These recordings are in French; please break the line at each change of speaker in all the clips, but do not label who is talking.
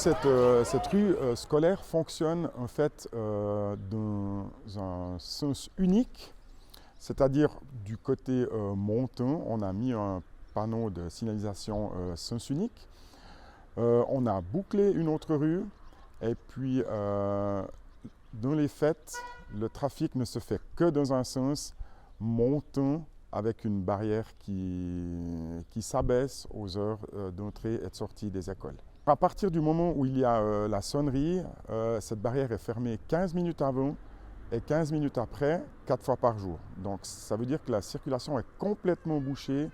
cette rue scolaire fonctionne en fait dans un sens unique, c'est-à-dire du côté montant, on a mis un panneau de signalisation sens unique. On a bouclé une autre rue et puis dans les faits, le trafic ne se fait que dans un sens montant avec une barrière qui s'abaisse aux heures d'entrée et de sortie des écoles. À partir du moment où il y a la sonnerie, cette barrière est fermée 15 minutes avant et 15 minutes après, 4 fois par jour. Donc ça veut dire que la circulation est complètement bouchée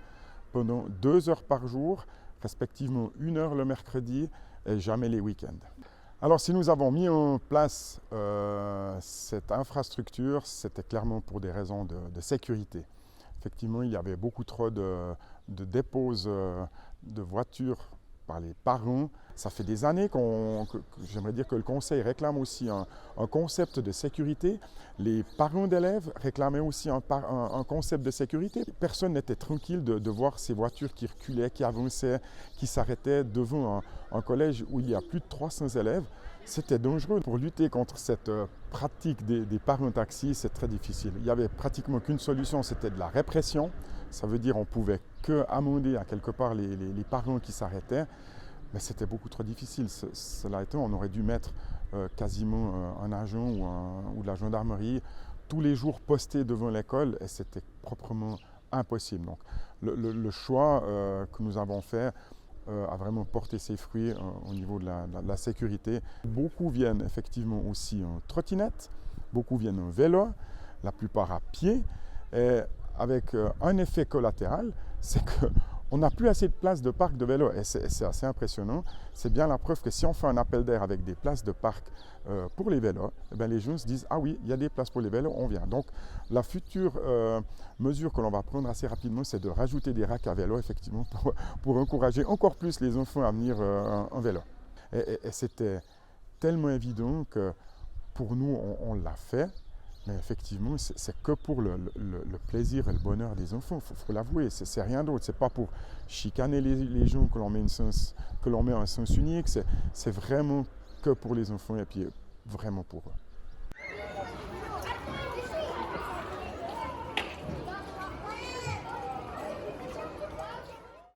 pendant 2 heures par jour, respectivement 1 heure le mercredi et jamais les week-ends. Alors si nous avons mis en place cette infrastructure, c'était clairement pour des raisons de sécurité. Effectivement, il y avait beaucoup trop de déposes de voitures par les parents. Ça fait des années j'aimerais dire que le conseil réclame aussi un concept de sécurité. Les parents d'élèves réclamaient aussi un concept de sécurité. Personne n'était tranquille de voir ces voitures qui reculaient, qui avançaient, qui s'arrêtaient devant un collège où il y a plus de 300 élèves. C'était dangereux. Pour lutter contre cette pratique des parents taxis, c'est très difficile. Il n'y avait pratiquement qu'une solution, c'était de la répression. Ça veut dire qu'on ne pouvait qu'amender à quelque part les parents qui s'arrêtaient. Mais c'était beaucoup trop difficile. Cela étant, on aurait dû mettre quasiment un agent ou de la gendarmerie tous les jours postés devant l'école et c'était proprement impossible. Donc, le choix que nous avons fait a vraiment porté ses fruits au niveau de la sécurité. Beaucoup viennent effectivement aussi en trottinette, beaucoup viennent en vélo, la plupart à pied. Et avec un effet collatéral, c'est qu'on n'a plus assez de places de parc de vélo. Et c'est assez impressionnant. C'est bien la preuve que si on fait un appel d'air avec des places de parc pour les vélos, eh bien les gens se disent « Ah oui, il y a des places pour les vélos, on vient ». Donc la future mesure que l'on va prendre assez rapidement, c'est de rajouter des racks à vélo, effectivement, pour encourager encore plus les enfants à venir en vélo. Et c'était tellement évident que pour nous, on l'a fait. Mais effectivement, c'est que pour le plaisir et le bonheur des enfants, il faut l'avouer, c'est rien d'autre. Ce n'est pas pour chicaner les gens que l'on met un sens unique, c'est vraiment que pour les enfants et puis vraiment pour eux.